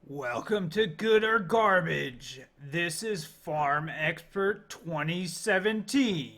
Welcome to Good or Garbage. This is Farm Expert 2017.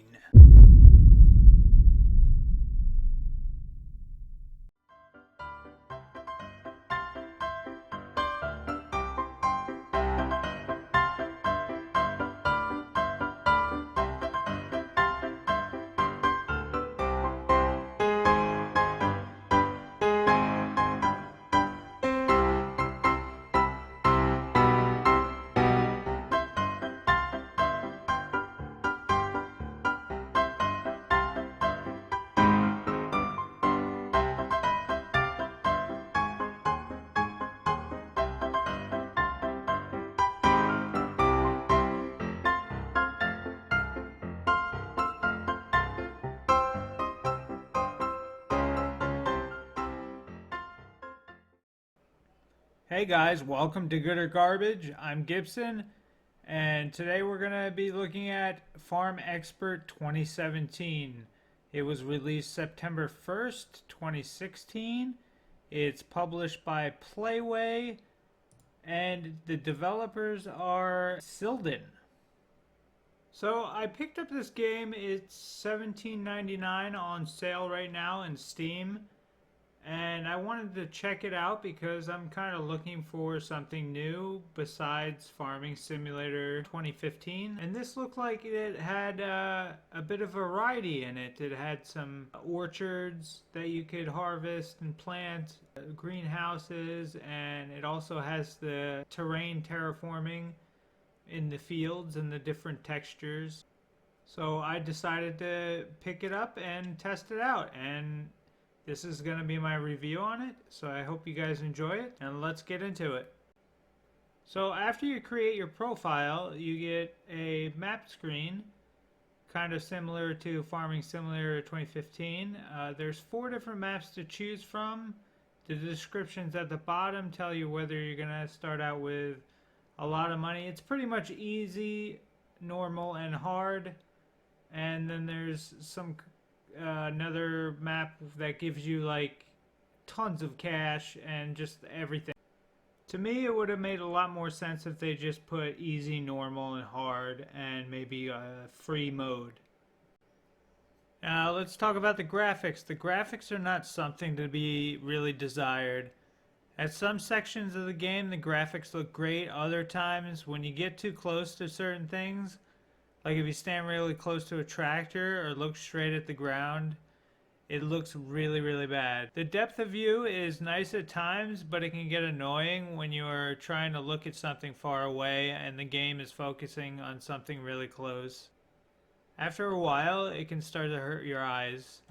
Hey guys, welcome to Good or Garbage. I'm Gibson, and today we're going to be looking at Farm Expert 2017. It was released September 1st, 2016. It's published by Playway, and the developers are Silden. So I picked up this game. It's $17.99 on sale right now in Steam. And I wanted to check it out because I'm kind of looking for something new besides Farming Simulator 2015. And this looked like it had a bit of variety in it. It had some orchards that you could harvest and plant, greenhouses, and it also has the terrain terraforming in the fields and the different textures. So I decided to pick it up and test it out, and this is going to be my review on it, so I hope you guys enjoy it, and let's get into it. So after you create your profile, you get a map screen, kind of similar to Farming Simulator 2015. There's 4 different maps to choose from. The descriptions at the bottom tell you whether you're going to start out with a lot of money. It's pretty much easy, normal, and hard. And then there's some another map that gives you like tons of cash and just everything. To me, it would have made a lot more sense if they just put easy, normal, and hard, and maybe a free mode. Now let's talk about the graphics. The graphics are not something to be really desired. At some sections of the game, the graphics look great. Other times, when you get too close to certain things, like if you stand really close to a tractor or look straight at the ground, it looks really, really bad. The depth of view is nice at times, but it can get annoying when you are trying to look at something far away and the game is focusing on something really close. After a while, it can start to hurt your eyes.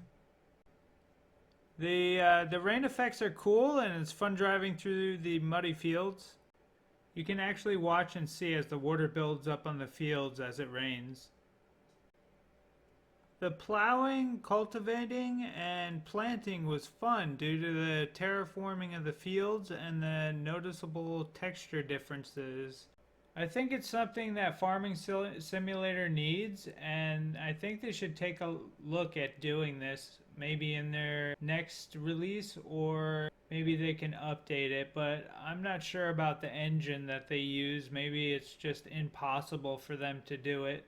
The rain effects are cool, and it's fun driving through the muddy fields. You can actually watch and see as the water builds up on the fields as it rains. The plowing, cultivating, and planting was fun due to the terraforming of the fields and the noticeable texture differences. I think it's something that Farming Simulator needs, and I think they should take a look at doing this maybe in their next release, or maybe they can update it, but I'm not sure about the engine that they use. Maybe it's just impossible for them to do it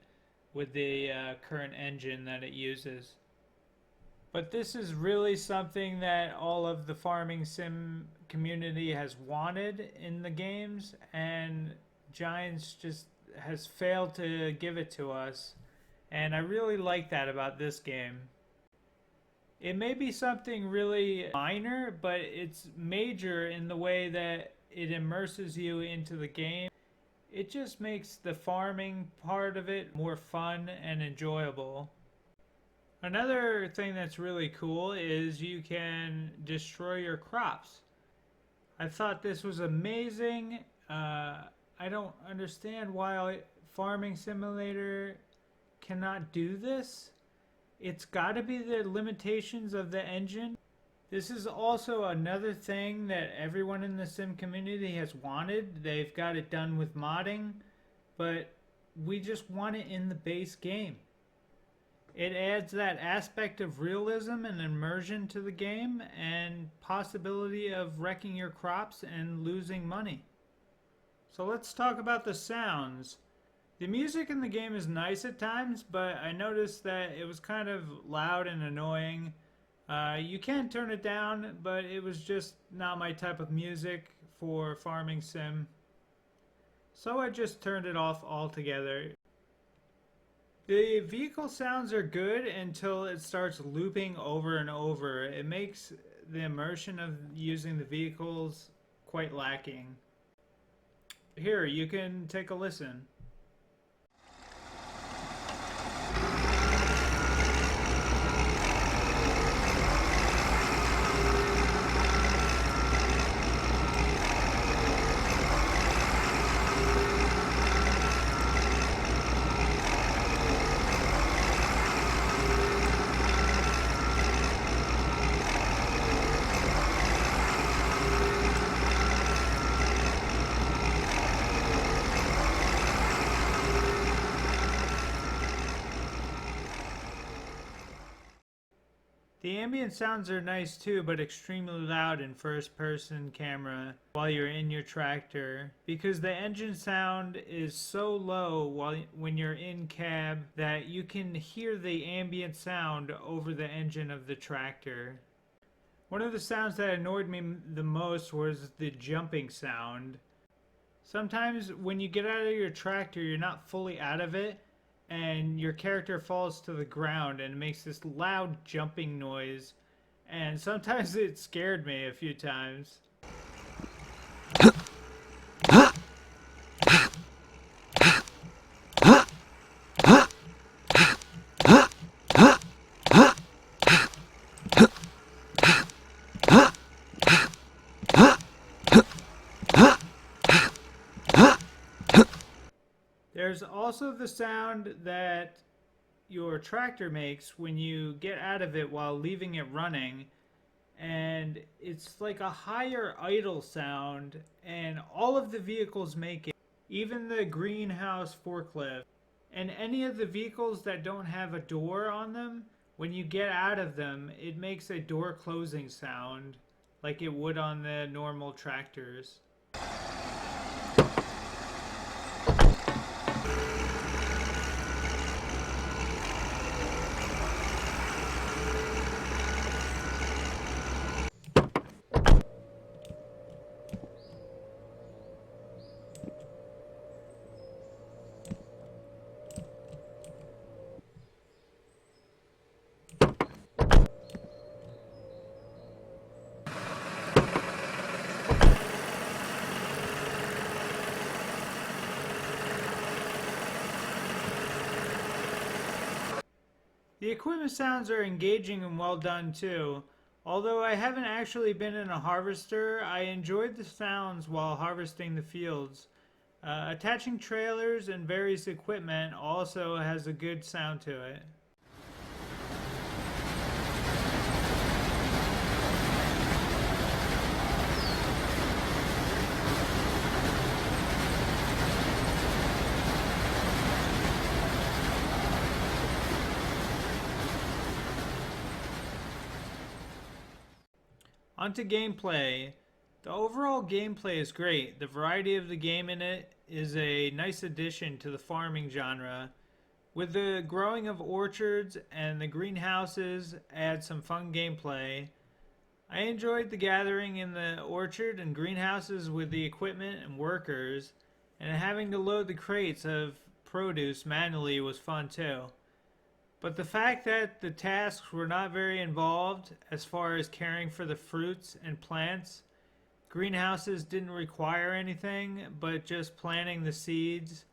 with the current engine that it uses. But this is really something that all of the farming sim community has wanted in the games, and Giants just has failed to give it to us. And I really like that about this game. It may be something really minor, but it's major in the way that it immerses you into the game. It just makes the farming part of it more fun and enjoyable. Another thing that's really cool is you can destroy your crops. I thought this was amazing. I don't understand why Farming Simulator cannot do this. It's got to be the limitations of the engine. This is also another thing that everyone in the sim community has wanted. They've got it done with modding, but we just want it in the base game. It adds that aspect of realism and immersion to the game, and possibility of wrecking your crops and losing money. So let's talk about the sounds. The music in the game is nice at times, but I noticed that it was kind of loud and annoying. You can turn it down, but it was just not my type of music for farming sim. So I just turned it off altogether. The vehicle sounds are good until it starts looping over and over. It makes the immersion of using the vehicles quite lacking. Here, you can take a listen. The ambient sounds are nice too, but extremely loud in first person camera while you're in your tractor, because the engine sound is so low when you're in cab that you can hear the ambient sound over the engine of the tractor. One of the sounds that annoyed me the most was the jumping sound. Sometimes when you get out of your tractor, you're not fully out of it, and your character falls to the ground and makes this loud jumping noise. And sometimes it scared me a few times. There's also the sound that your tractor makes when you get out of it while leaving it running, and it's like a higher idle sound, and all of the vehicles make it, even the greenhouse forklift. And any of the vehicles that don't have a door on them, when you get out of them, it makes a door closing sound like it would on the normal tractors. The equipment sounds are engaging and well done too. Although I haven't actually been in a harvester, I enjoyed the sounds while harvesting the fields. Attaching trailers and various equipment also has a good sound to it. Onto gameplay. The overall gameplay is great. The variety of the game in it is a nice addition to the farming genre. With the growing of orchards and the greenhouses add some fun gameplay. I enjoyed the gathering in the orchard and greenhouses with the equipment and workers, and having to load the crates of produce manually was fun too. But the fact that the tasks were not very involved as far as caring for the fruits and plants, greenhouses didn't require anything but just planting the seeds,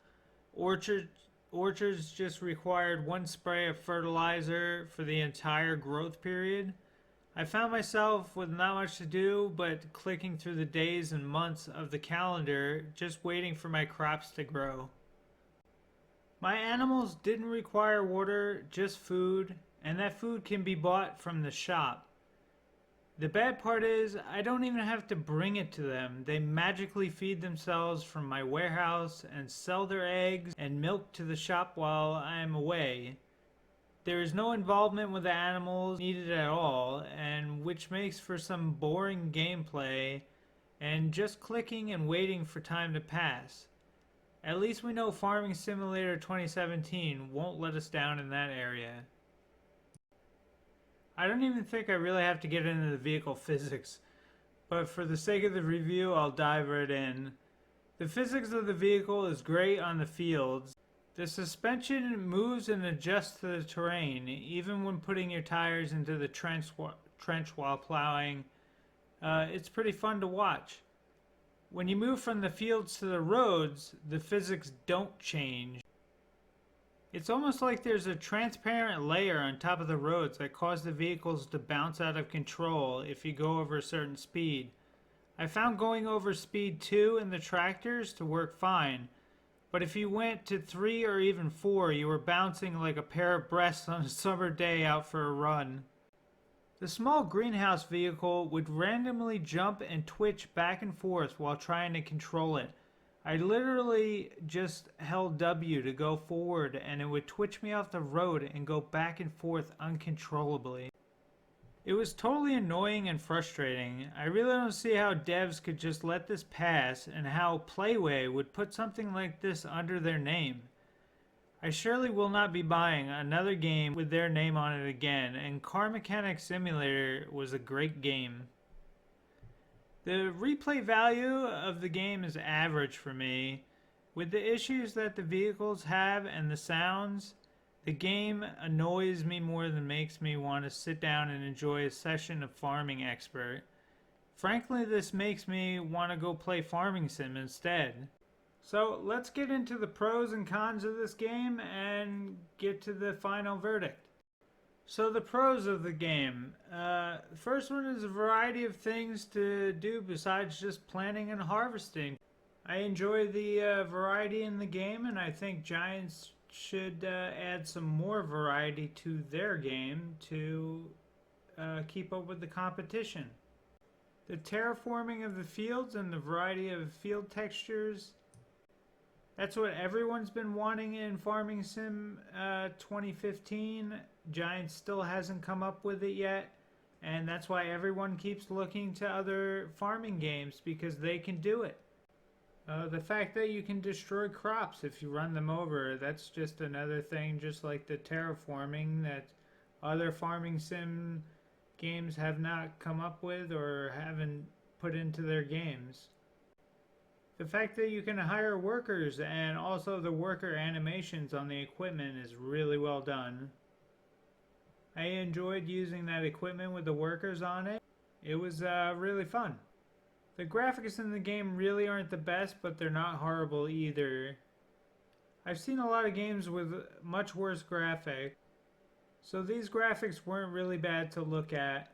orchards just required one spray of fertilizer for the entire growth period. I found myself with not much to do but clicking through the days and months of the calendar just waiting for my crops to grow. My animals didn't require water, just food, and that food can be bought from the shop. The bad part is I don't even have to bring it to them. They magically feed themselves from my warehouse and sell their eggs and milk to the shop while I am away. There is no involvement with the animals needed at all, and which makes for some boring gameplay and just clicking and waiting for time to pass. At least we know Farming Simulator 2017 won't let us down in that area. I don't even think I really have to get into the vehicle physics, but for the sake of the review, I'll dive right in. The physics of the vehicle is great on the fields. The suspension moves and adjusts to the terrain, even when putting your tires into the trench while plowing. It's pretty fun to watch. When you move from the fields to the roads, the physics don't change. It's almost like there's a transparent layer on top of the roads that cause the vehicles to bounce out of control if you go over a certain speed. I found going over speed 2 in the tractors to work fine, but if you went to 3 or even 4, you were bouncing like a pair of breasts on a summer day out for a run. The small greenhouse vehicle would randomly jump and twitch back and forth while trying to control it. I literally just held W to go forward and it would twitch me off the road and go back and forth uncontrollably. It was totally annoying and frustrating. I really don't see how devs could just let this pass and how Playway would put something like this under their name. I surely will not be buying another game with their name on it again, and Car Mechanic Simulator was a great game. The replay value of the game is average for me. With the issues that the vehicles have and the sounds, the game annoys me more than makes me want to sit down and enjoy a session of Farming Expert. Frankly, this makes me want to go play Farming Sim instead. So let's get into the pros and cons of this game and get to the final verdict. So the pros of the game. The first one is a variety of things to do besides just planting and harvesting. I enjoy the variety in the game, and I think Giants should add some more variety to their game to keep up with the competition. The terraforming of the fields and the variety of field textures, that's what everyone's been wanting in Farming Sim 2015. Giants still hasn't come up with it yet, and that's why everyone keeps looking to other farming games, because they can do it. The fact that you can destroy crops if you run them over, that's just another thing, just like the terraforming that other Farming Sim games have not come up with or haven't put into their games. The fact that you can hire workers and also the worker animations on the equipment is really well done. I enjoyed using that equipment with the workers on it. It was really fun. The graphics in the game really aren't the best, but they're not horrible either. I've seen a lot of games with much worse graphics, so these graphics weren't really bad to look at.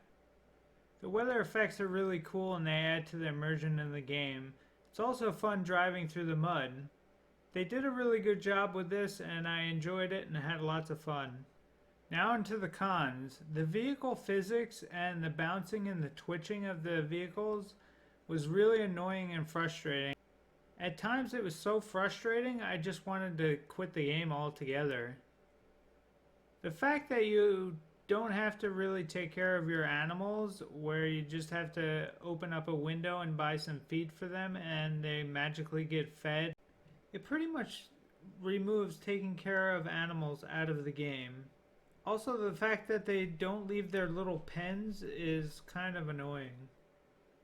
The weather effects are really cool and they add to the immersion in the game. It's also fun driving through the mud. They did a really good job with this and I enjoyed it and had lots of fun. Now into the cons. The vehicle physics and the bouncing and the twitching of the vehicles was really annoying and frustrating. At times it was so frustrating I just wanted to quit the game altogether. The fact that you don't have to really take care of your animals, where you just have to open up a window and buy some feed for them and they magically get fed, it pretty much removes taking care of animals out of the game. Also, the fact that they don't leave their little pens is kind of annoying.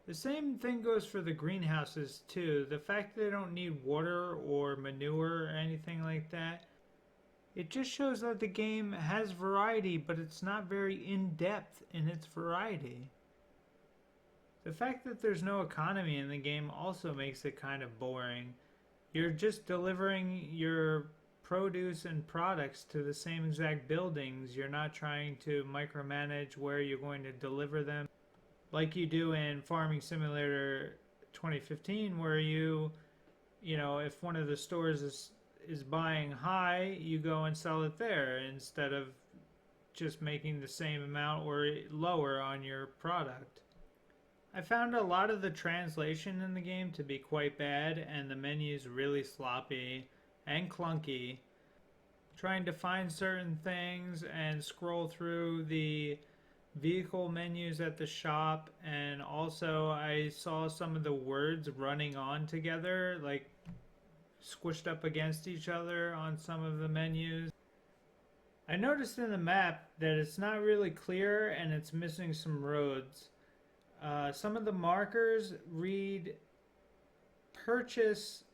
The same thing goes for the greenhouses too. The fact that they don't need water or manure or anything like that, it just shows that the game has variety, but it's not very in-depth in its variety. The fact that there's no economy in the game also makes it kind of boring. You're just delivering your produce and products to the same exact buildings. You're not trying to micromanage where you're going to deliver them like you do in Farming Simulator 2015, where you know, if one of the stores is buying high, you go and sell it there instead of just making the same amount or lower on your product. I found a lot of the translation in the game to be quite bad and the menus really sloppy and clunky. Trying to find certain things and scroll through the vehicle menus at the shop, and also I saw some of the words running on together, like squished up against each other on some of the menus. I noticed in the map that it's not really clear and it's missing some roads. Some of the markers read purchase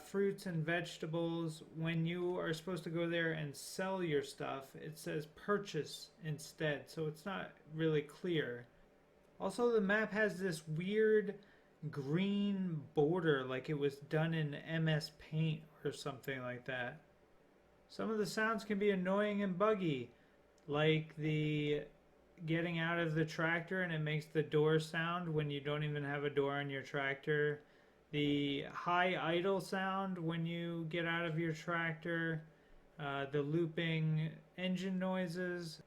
fruits and vegetables. When you are supposed to go there and sell your stuff, it says purchase instead, so it's not really clear. Also, the map has this weird green border, like it was done in MS Paint or something like that. Some of the sounds can be annoying and buggy, like the getting out of the tractor and it makes the door sound when you don't even have a door on your tractor. The high idle sound when you get out of your tractor, the looping engine noises.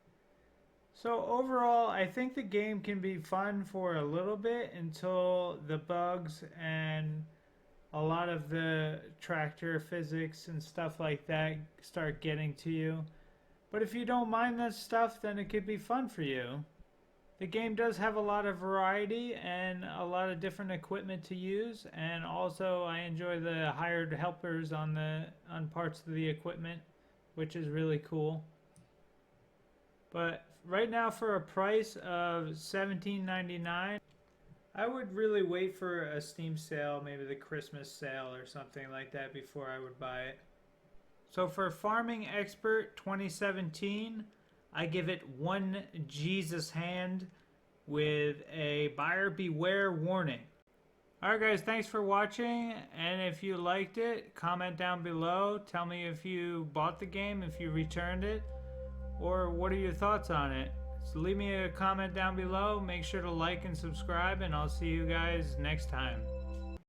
So overall, I think the game can be fun for a little bit until the bugs and a lot of the tractor physics and stuff like that start getting to you. But if you don't mind that stuff, then it could be fun for you. The game does have a lot of variety and a lot of different equipment to use, and also I enjoy the hired helpers on parts of the equipment, which is really cool. But right now, for a price of $17.99, I would really wait for a Steam sale, maybe the Christmas sale or something like that, before I would buy it. So for Farming Expert 2017, I give it one Jesus hand with a buyer beware warning. Alright guys, thanks for watching, and if you liked it, comment down below. Tell me if you bought the game, if you returned it, or what are your thoughts on it. So leave me a comment down below. Make sure to like and subscribe, and I'll see you guys next time.